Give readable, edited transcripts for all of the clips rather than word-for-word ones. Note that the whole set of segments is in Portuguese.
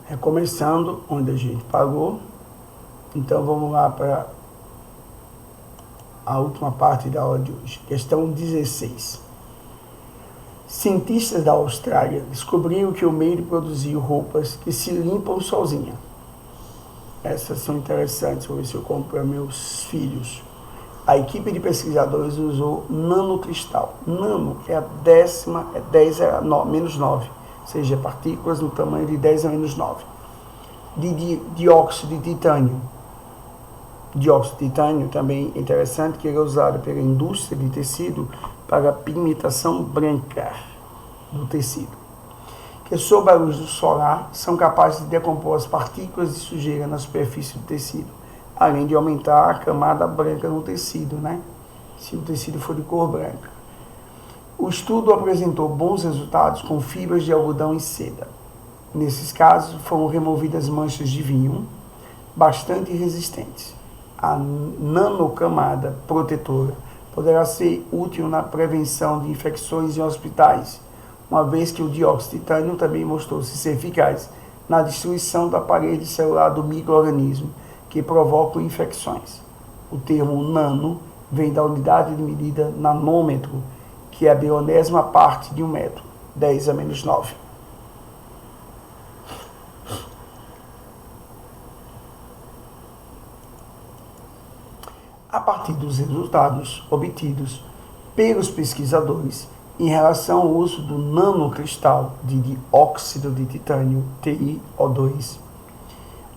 Recomeçando onde a gente parou. Então vamos lá para a última parte da aula de hoje. Questão 16. Cientistas da Austrália descobriram que o meio de produzir roupas que se limpam sozinha. Essas são interessantes, vou ver se eu compro para meus filhos. A equipe de pesquisadores usou nanocristal. Nano é a décima, 10 a menos 9, ou seja, partículas no tamanho de 10 a menos 9. De dióxido de titânio. Dióxido de titânio também é interessante, que ele é usado pela indústria de tecido para a pigmentação branca do tecido. Que sob a luz do solar são capazes de decompor as partículas de sujeira na superfície do tecido, além de aumentar a camada branca no tecido, né? Se o tecido for de cor branca. O estudo apresentou bons resultados com fibras de algodão e seda. Nesses casos, foram removidas manchas de vinho, bastante resistentes. A nanocamada protetora poderá ser útil na prevenção de infecções em hospitais, uma vez que o dióxido de titânio também mostrou-se ser eficaz na destruição da parede celular do micro-organismo que provocam infecções. O termo nano vem da unidade de medida nanômetro, que é a bilionésima parte de 1 metro, 10 a menos 9. A partir dos resultados obtidos pelos pesquisadores em relação ao uso do nanocristal de dióxido de titânio, TiO2,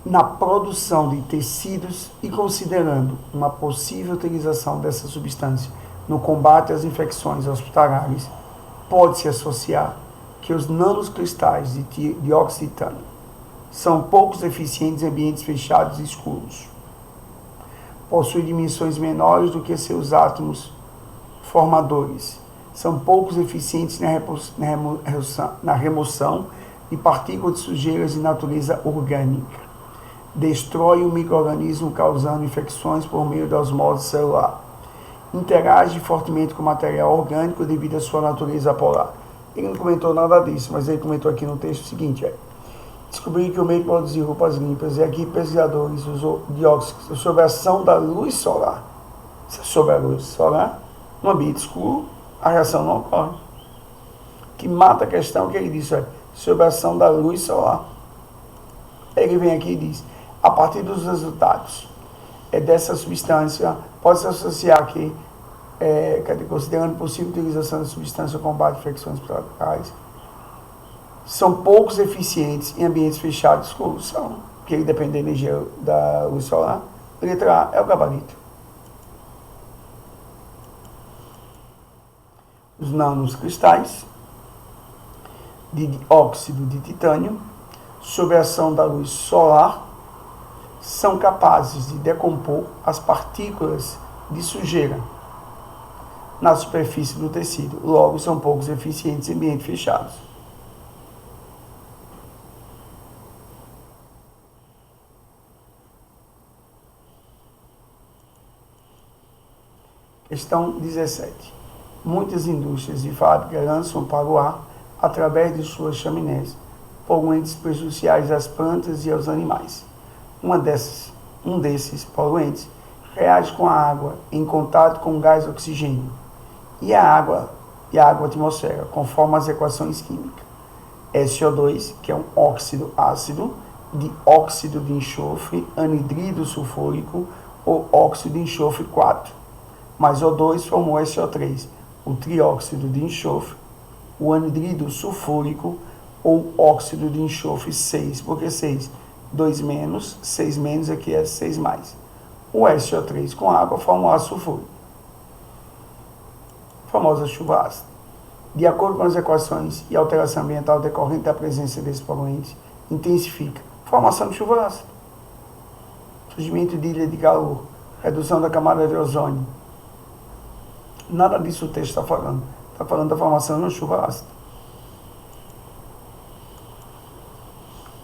na produção de tecidos e considerando uma possível utilização dessa substância no combate às infecções hospitalares, pode-se associar que os nanocristais de dióxido de titânio são poucos eficientes em ambientes fechados e escuros. Possuem dimensões menores do que seus átomos formadores. São poucos eficientes na remoção de partículas de sujeiras de natureza orgânica. Destrói o micro-organismo causando infecções por meio da osmose celular. Interage fortemente com o material orgânico devido à sua natureza polar. Ele não comentou nada disso, mas ele comentou aqui no texto o seguinte, descobriram que o meio de produzir roupas limpas e aqui pesquisadores usou dióxido sob a ação da luz solar. Se é sob a luz solar, no ambiente escuro, a reação não ocorre. O que mata a questão que ele disse sob a ação da luz solar. Ele vem aqui e diz, a partir dos resultados dessa substância, pode-se associar que, considerando possível utilização da substância para combate a infecções hospitalares, são poucos eficientes em ambientes fechados e escuros, porque ele depende da energia da luz solar. A letra A é o gabarito. Os nanocristais de dióxido de titânio, sob a ação da luz solar, são capazes de decompor as partículas de sujeira na superfície do tecido. Logo, são poucos eficientes em ambientes fechados. Questão 17. Muitas indústrias e fábricas lançam para o ar, através de suas chaminés, poluentes prejudiciais às plantas e aos animais. Um desses poluentes reage com a água em contato com o gás oxigênio e a água atmosfera, conforme as equações químicas. SO2, que é um óxido ácido, dióxido de enxofre, anidrido sulfúrico ou óxido de enxofre 4, mais O2 formou SO3, o trióxido de enxofre, o anidrido sulfúrico ou óxido de enxofre 6, porque 6, 2 menos, 6 menos aqui é 6 mais. O SO3 com água forma o ácido sulfúrico, a famosa chuva ácida. De acordo com as equações e alteração ambiental decorrente da presença desse poluente, intensifica a formação de chuva ácida, surgimento de ilha de calor, redução da camada de ozônio. Nada disso o texto está falando. Está falando da formação de uma chuva ácida.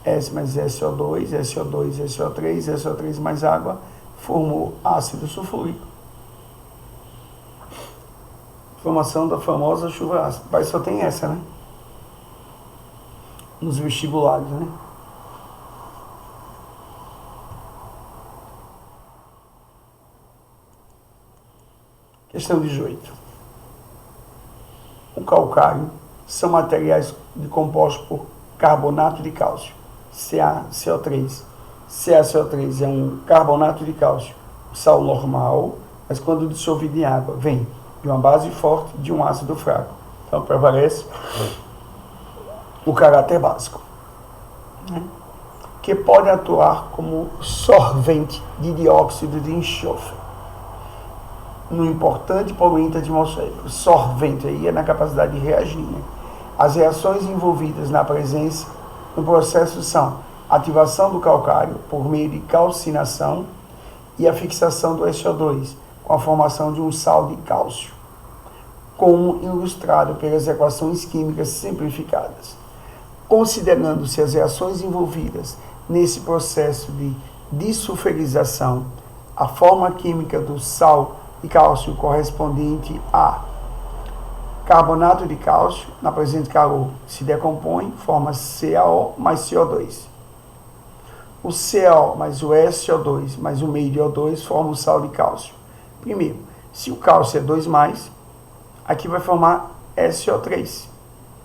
S mais SO2, SO2, SO3, SO3 mais água, formou ácido sulfúrico. Formação da famosa chuva ácida. Mas só tem essa, né? Nos vestibulares, né? Questão 18. O calcário são materiais compostos por carbonato de cálcio, CaCO3. CaCO3 é um carbonato de cálcio, sal normal, mas quando dissolvido em água, vem de uma base forte de um ácido fraco. Então prevalece o caráter básico, né? Que pode atuar como sorvente de dióxido de enxofre no importante poluente atmosférico. Sorvente aí é na capacidade de reagir, né? As reações envolvidas na presença no processo são ativação do calcário por meio de calcinação e a fixação do SO2 com a formação de um sal de cálcio, como ilustrado pelas equações químicas simplificadas. Considerando-se as reações envolvidas nesse processo de disulfurização, a forma química do sal de cálcio correspondente a carbonato de cálcio, na presença de calor, se decompõe, forma CaO mais CO2. O CaO mais o SO2 mais o meio de O2 forma o sal de cálcio. Primeiro, se o cálcio é 2+, aqui vai formar SO3.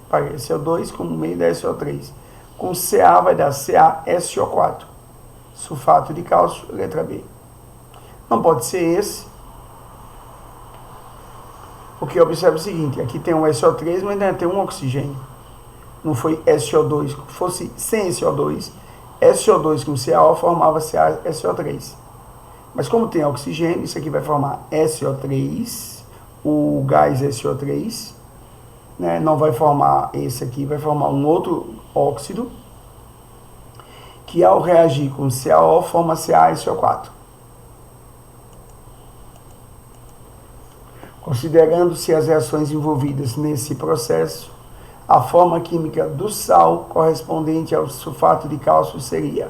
Para SO2 com o meio da SO3. Com Ca vai dar CaSO4. Sulfato de cálcio, letra B. Não pode ser esse, porque observe o seguinte, aqui tem um SO3, mas ainda tem um oxigênio. Não foi SO2, fosse sem SO2, SO2 com CaO formava CaSO3. Mas como tem oxigênio, isso aqui vai formar SO3, o gás SO3, né? Não vai formar esse aqui, vai formar um outro óxido, que ao reagir com CaO forma CaSO4. Considerando-se as reações envolvidas nesse processo, a forma química do sal correspondente ao sulfato de cálcio seria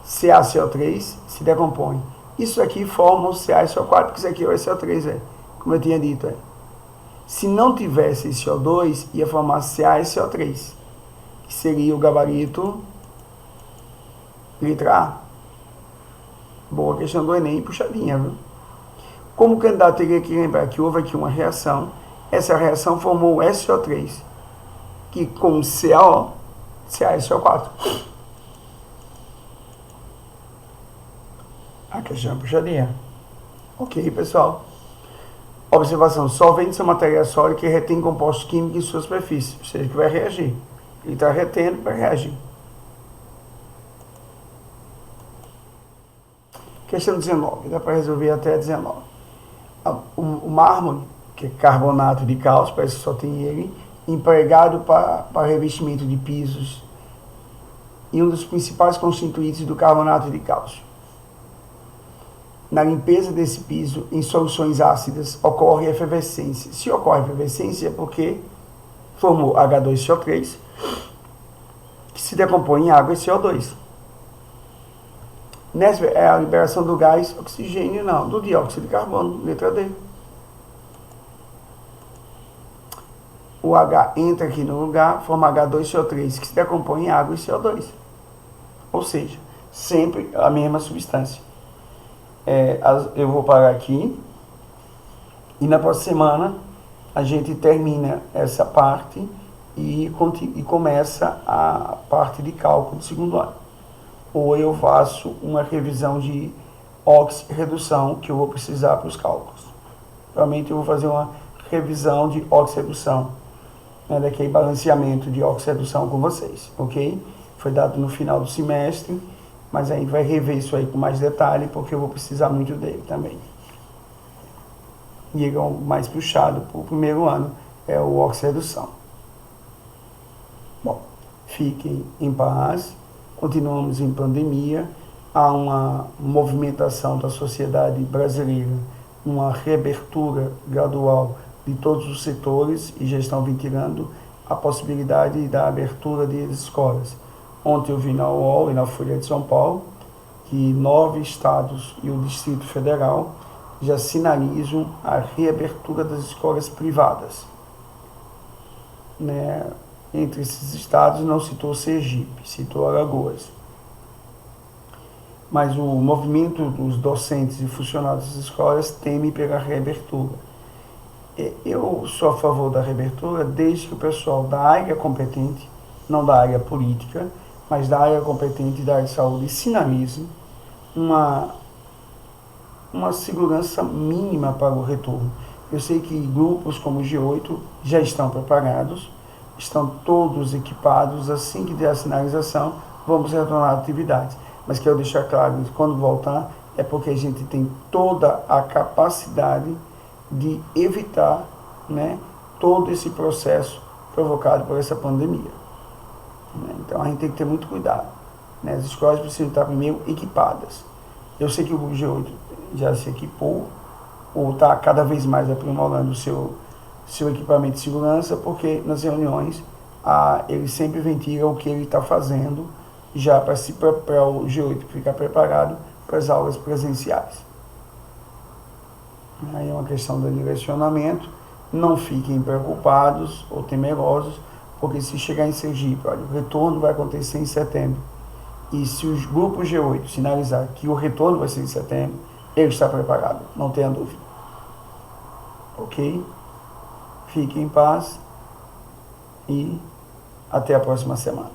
CaCO3, se decompõe. Isso aqui forma o CaSO4, porque isso aqui é o SO3, como eu tinha dito. Se não tivesse esse O2, ia formar CaSO3, que seria o gabarito letra A. Boa questão do Enem, puxadinha, viu? Como o candidato teria que lembrar que houve aqui uma reação, essa reação formou o SO3, que com CaO, CaSO4. A questão é puxadinha. Ok, pessoal. Observação: solventes são materiais sólidos que retêm compostos químicos em sua superfície, ou seja, que vai reagir. Ele está retendo para reagir. Questão 19, dá para resolver até 19. O mármore, que é carbonato de cálcio, parece que só tem ele, empregado para revestimento de pisos, e um dos principais constituintes do carbonato de cálcio. Na limpeza desse piso, em soluções ácidas, ocorre efervescência. Se ocorre efervescência é porque formou H2CO3, que se decompõe em água e CO2. Nessa é a liberação do gás oxigênio, não, do dióxido de carbono, letra D. O H entra aqui no lugar, forma H2CO3, que se decompõe em água e CO2. Ou seja, sempre a mesma substância. Eu vou parar aqui e na próxima semana a gente termina essa parte e começa a parte de cálculo do segundo ano. Ou eu faço uma revisão de oxirredução que eu vou precisar para os cálculos. Provavelmente eu vou fazer uma revisão de oxirredução, né, daqui balanceamento de oxirredução com vocês, ok? Foi dado no final do semestre, mas aí vai rever isso aí com mais detalhe, porque eu vou precisar muito dele também. E ele é o mais puxado para o primeiro ano, é o oxirredução. Bom, fiquem em paz. Continuamos em pandemia, há uma movimentação da sociedade brasileira, uma reabertura gradual de todos os setores e já estão ventilando a possibilidade da abertura de escolas. Ontem eu vi na UOL e na Folha de São Paulo que 9 estados e o Distrito Federal já sinalizam a reabertura das escolas privadas, né? Entre esses estados não citou Sergipe, citou Alagoas. mas o movimento dos docentes e funcionários das escolas teme pela reabertura. Eu sou a favor da reabertura desde que o pessoal da área competente, não da área política, mas da área competente da área de saúde, sinalize uma segurança mínima para o retorno. Eu sei que grupos como o G8 já estão preparados, estão todos equipados, assim que der a sinalização, vamos retornar à atividade. Mas quero deixar claro que quando voltar é porque a gente tem toda a capacidade de evitar, né, todo esse processo provocado por essa pandemia. Então a gente tem que ter muito cuidado. Né? As escolas precisam estar primeiro equipadas. Eu sei que o grupo G8 já se equipou, ou está cada vez mais aprimorando o seu equipamento de segurança, porque nas reuniões ele sempre ventila o que ele está fazendo já para o G8 ficar preparado para as aulas presenciais. Aí é uma questão do direcionamento. Não fiquem preocupados ou temerosos, porque se chegar em Sergipe, olha, o retorno vai acontecer em setembro, e se o grupo G8 sinalizar que o retorno vai ser em setembro, ele está preparado, não tenha dúvida. Ok? Fiquem em paz e até a próxima semana.